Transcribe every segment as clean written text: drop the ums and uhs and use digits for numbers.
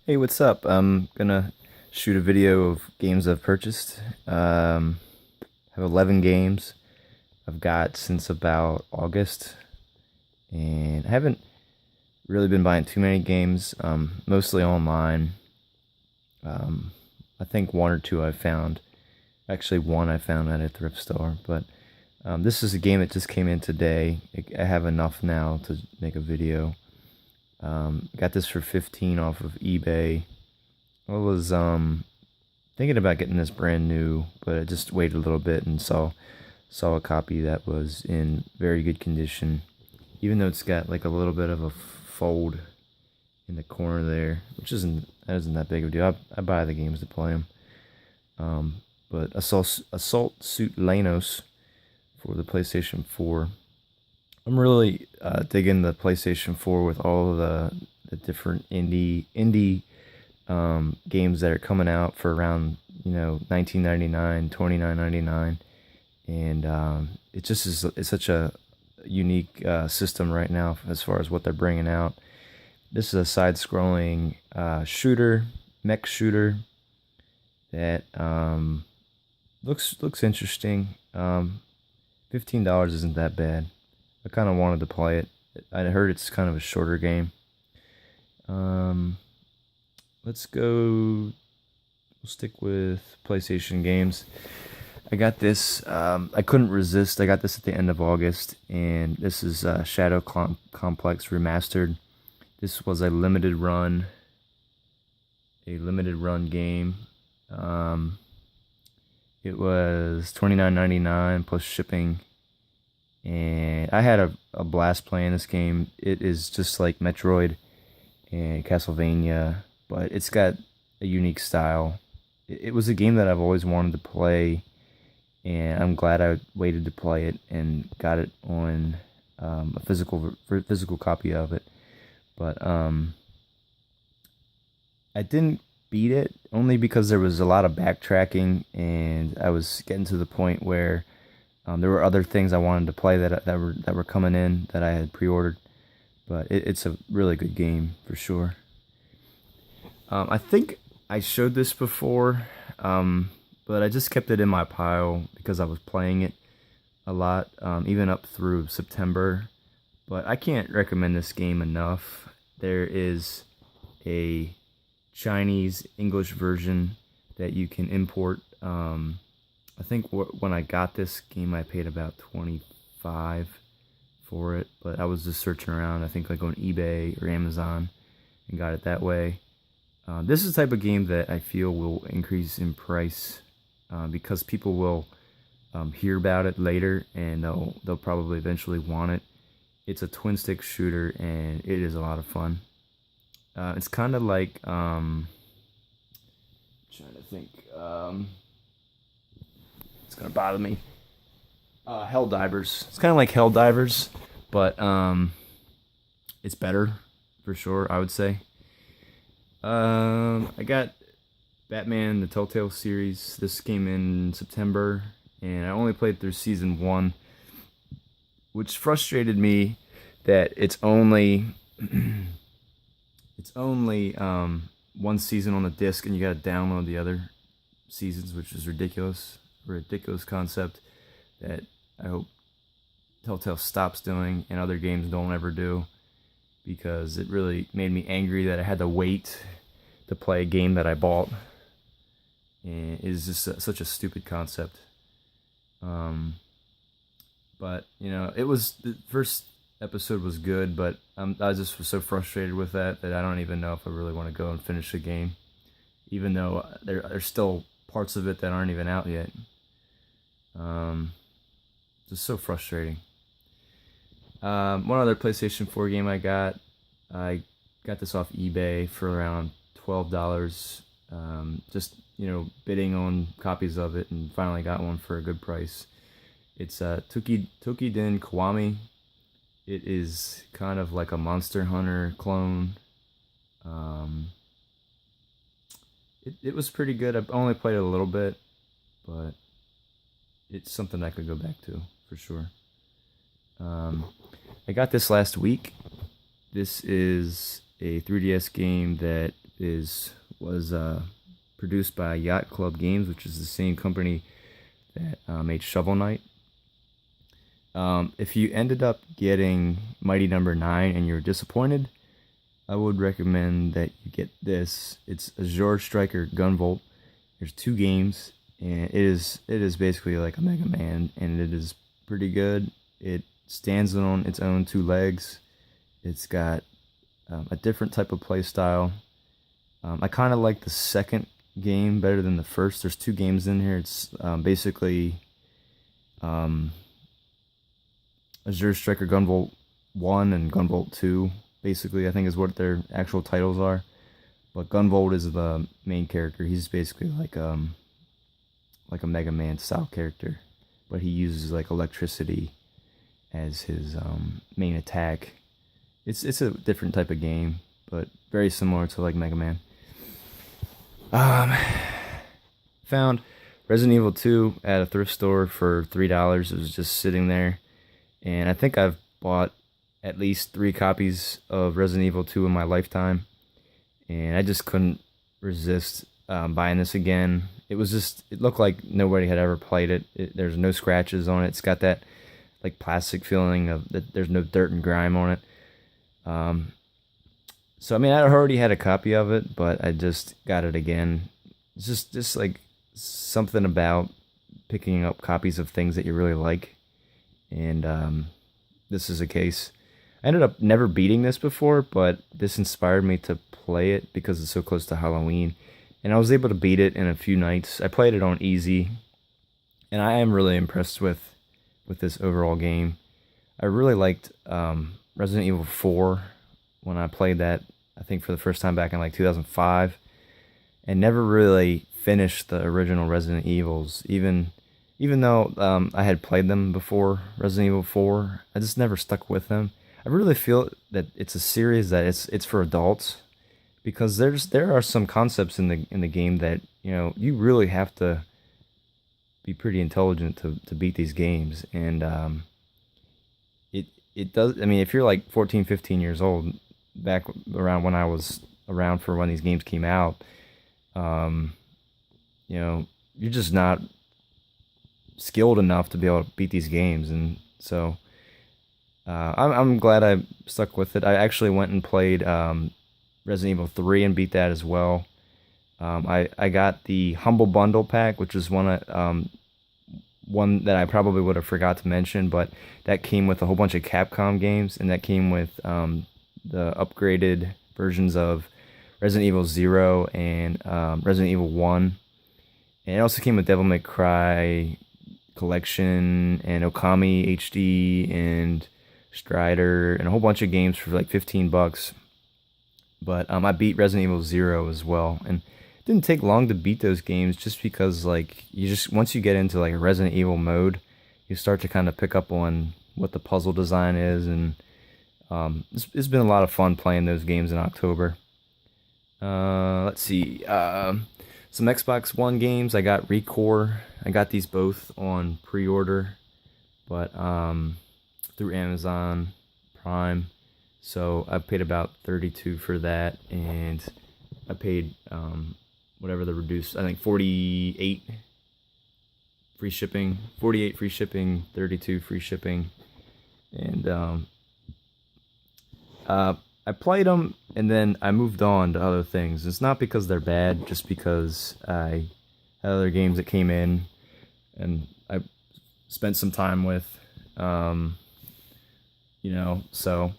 Hey, what's up? I'm gonna shoot a video of games I've purchased. I have 11 games I've got since about August, and I haven't really been buying too many games, mostly online. Um, I think one or two I found. Actually, one I found at a thrift store, but this is a game that just came in today. I have enough now to make a video. Got this for 15 off of eBay. I was thinking about getting this brand new, but I just waited a little bit and saw a copy that was in very good condition, even though it's got like a little bit of a fold in the corner there, which isn't that big of a deal. I buy the games to play them. But Assault Suit Lanos for the PlayStation 4. I'm really digging the PlayStation 4 with all of the different indie games that are coming out for around 19.99, 29.99, and it just is it's such a unique system right now as far as what they're bringing out. This is a side-scrolling mech shooter that looks interesting. $15 isn't that bad. I kind of wanted to play it. I heard it's kind of a shorter game. Um, let's go. We'll stick with PlayStation games. I got this. I couldn't resist. I got this at the end of August, and this is Complex Remastered. This was a limited run game. It was $29.99 plus shipping, and I had a blast playing this game. It is just like Metroid and Castlevania, but it's got a unique style. It was a game that I've always wanted to play, and I'm glad I waited to play it and got it on a physical copy of it. But I didn't beat it only because there was a lot of backtracking, and I was getting to the point where there were other things I wanted to play that were coming in that I had pre-ordered. But it's a really good game for sure. I think I showed this before, but I just kept it in my pile because I was playing it a lot, even up through September. But I can't recommend this game enough. There is a Chinese English version that you can import. I think when I got this game, I paid about 25 for it, but I was just searching around. I think like on eBay or Amazon, and got it that way. This is the type of game that I feel will increase in price because people will hear about it later, and they'll probably eventually want it. It's a twin stick shooter, and it is a lot of fun. It's kind of like trying to think. It's gonna bother me. Helldivers. It's kind of like Helldivers, but it's better for sure. I would say. I got Batman the Telltale series. This came in September, and I only played through season one, which frustrated me that it's only one season on the disc, and you got to download the other seasons, which is ridiculous. A ridiculous concept that I hope Telltale stops doing and other games don't ever do, because it really made me angry that I had to wait to play a game that I bought. And it is just such a stupid concept. But it was the first episode was good, but I just was so frustrated with that I don't even know if I really want to go and finish the game, even though there's still parts of it that aren't even out yet. Just so frustrating. One other PlayStation 4 game I got this off eBay for around $12. Just bidding on copies of it, and finally got one for a good price. It's Tokiden Kiwami. It is kind of like a Monster Hunter clone. It was pretty good. I only played it a little bit, but it's something I could go back to for sure. I got this last week. This is a 3DS game that was produced by Yacht Club Games, which is the same company that made Shovel Knight. If you ended up getting Mighty Number 9 and you're disappointed, I would recommend that you get this. It's Azure Striker Gunvolt. There's 2 games, and it is basically like a Mega Man, and it is pretty good. It stands on its own 2 legs. It's got a different type of play style. I kind of like the second game better than the first. There's 2 games in here. It's basically Azure Striker Gunvolt 1 and Gunvolt 2, basically, I think is what their actual titles are. But Gunvolt is the main character. He's basically like a Mega Man style character, but he uses like electricity as his main attack. It's a different type of game, but very similar to like Mega Man. Found Resident Evil 2 at a thrift store for $3. It was just sitting there, and I think I've bought at least 3 copies of Resident Evil 2 in my lifetime, and I just couldn't resist buying this again. It looked like nobody had ever played it. There's no scratches on it. It's got that like plastic feeling of that there's no dirt and grime on it. So I mean, I already had a copy of it, but I just got it again. It's just like something about picking up copies of things that you really like, and this is a case. I ended up never beating this before, but this inspired me to play it because it's so close to Halloween, and I was able to beat it in a few nights. I played it on easy, and I am really impressed with this overall game. I really liked Resident Evil 4 when I played that, I think for the first time back in like 2005, and never really finished the original Resident Evils, even though I had played them before Resident Evil 4. I just never stuck with them. I really feel that it's a series that it's for adults, because there are some concepts in the game that, you know, you really have to be pretty intelligent to beat these games, and it does. I mean, if you're like 14, 15 years old, back around when I was around for when these games came out, you know, you're just not skilled enough to be able to beat these games, and so I'm glad I stuck with it. I actually went and played Resident Evil 3 and beat that as well. I got the Humble Bundle Pack, which is one that I probably would have forgot to mention, but that came with a whole bunch of Capcom games, and that came with the upgraded versions of Resident Evil 0 and Resident Evil 1. And it also came with Devil May Cry Collection and Okami HD and Strider and a whole bunch of games for like $15. But I beat Resident Evil 0 as well, and it didn't take long to beat those games, just because like once you get into like a Resident Evil mode, you start to kind of pick up on what the puzzle design is, and it's been a lot of fun playing those games in October. Let's see, some Xbox One games. I got Recore. I got these both on pre-order, but through Amazon Prime. So I paid about $32 for that, and I paid whatever the reduced, I think 48 free shipping, 48 free shipping, 32 free shipping, and I played them, and then I moved on to other things. It's not because they're bad, just because I had other games that came in, and I spent some time with, you know, so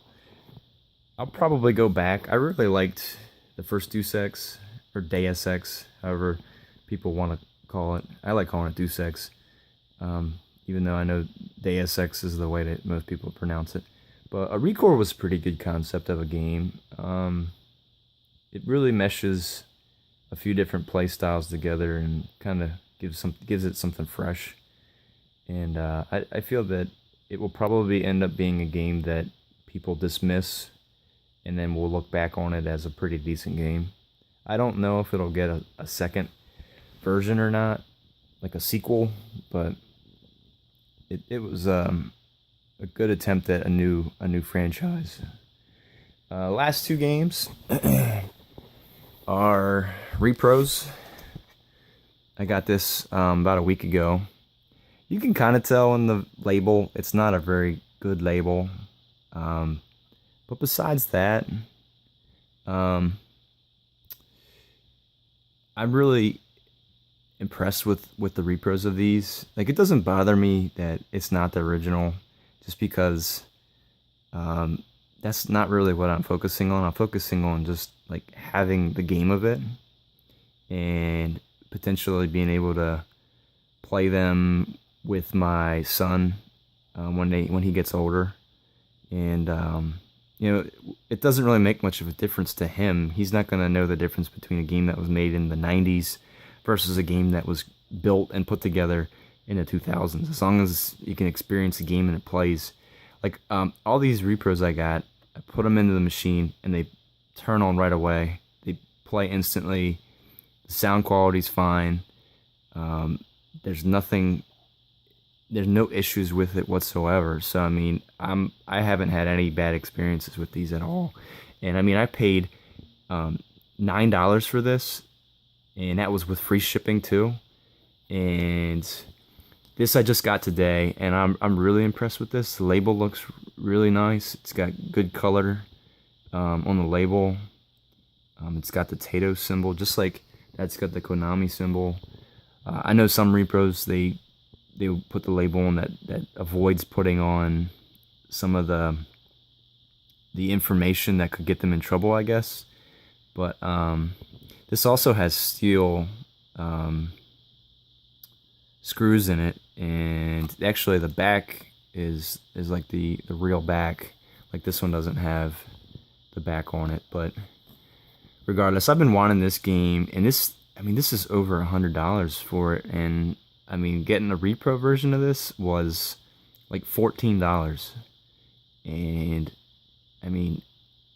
I'll probably go back. I really liked the first Deus Ex, or Deus Ex, however people want to call it. I like calling it Deus Ex, even though I know Deus Ex is the way that most people pronounce it. But a Recore was a pretty good concept of a game. It really meshes a few different play styles together and kind of gives it something fresh. And I feel that it will probably end up being a game that people dismiss, and then we'll look back on it as a pretty decent game. I don't know if it'll get a second version or not, like a sequel, but it was a good attempt at a new franchise. Last 2 games. are repros. I got this about a week ago. You can kind of tell in the label, it's not a very good label. But besides that, um, I'm really impressed with the repros of these. Like, it doesn't bother me that it's not the original, just because um, that's not really what I'm focusing on. I'm focusing on just like having the game of it and potentially being able to play them with my son when he gets older. And it doesn't really make much of a difference to him. He's not going to know the difference between a game that was made in the 90s versus a game that was built and put together in the 2000s. As long as you can experience the game and it plays. Like, all these repros I got, I put them into the machine and they turn on right away. They play instantly. The sound quality's fine. There's no issues with it whatsoever. So I mean, I haven't had any bad experiences with these at all. And I mean, I paid $9 for this, and that was with free shipping too. And this I just got today, and I'm really impressed with this. The label looks really nice. It's got good color on the label. It's got the Tato symbol, just like that's got the Konami symbol. I know some repros they put the label on that avoids putting on some of the information that could get them in trouble, I guess. But this also has steel screws in it, and actually the back is like the real back. Like, this one doesn't have the back on it, but regardless, I've been wanting this game, and this is over $100 for it. And I mean, getting a repro version of this was like $14. And I mean,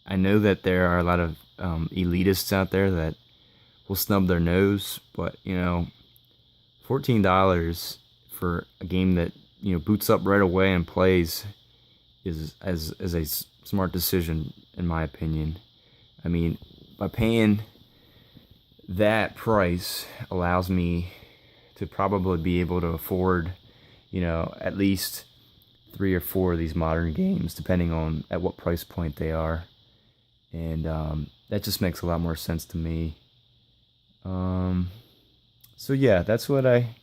I know that there are a lot of elitists out there that will snub their nose, but $14 for a game that boots up right away and plays is a smart decision, in my opinion. I mean, by paying that price allows me to probably be able to afford, at least 3 or 4 of these modern games, depending on at what price point they are. And that just makes a lot more sense to me. So yeah, that's what I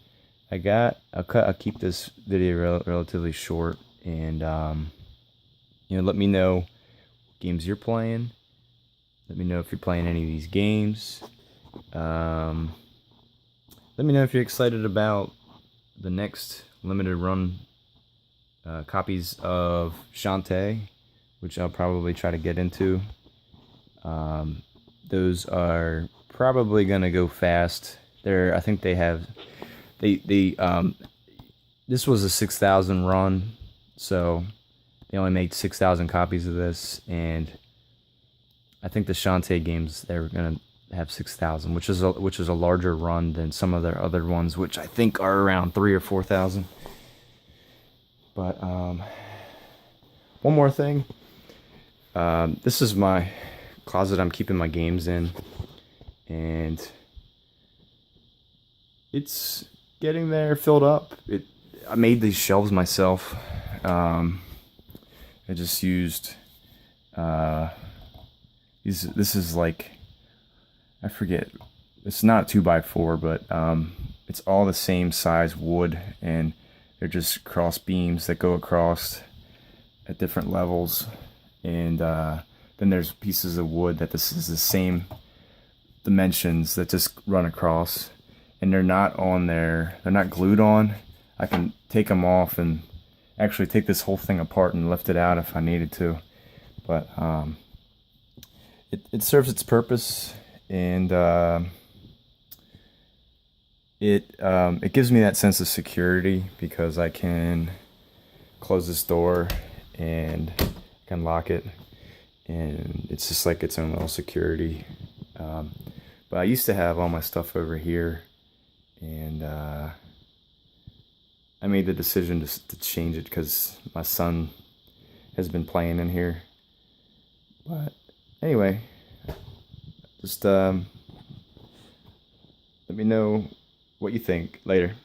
got. I'll keep this video relatively short, and let me know what games you're playing. Let me know if you're playing any of these games. Let me know if you're excited about the next limited run copies of Shantae, which I'll probably try to get into. Those are probably gonna go fast. I think they have this was a 6,000 run, so they only made 6,000 copies of this, and I think the Shantae games, they're gonna have 6,000, which is a larger run than some of their other ones, which I think are around 3,000 or 4,000. But one more thing, this is my closet I'm keeping my games in, and it's getting there, filled up. I made these shelves myself. I just used this is like, I forget, it's not 2x4, but it's all the same size wood, and they're just cross beams that go across at different levels. And then there's pieces of wood that this is the same dimensions that just run across, and they're not glued on. I can take them off and actually take this whole thing apart and lift it out if I needed to. But it serves its purpose, and it gives me that sense of security, because I can close this door and can lock it, and it's just like its own little security. But I used to have all my stuff over here, and I made the decision to change it because my son has been playing in here. But anyway, just me know what you think. Later.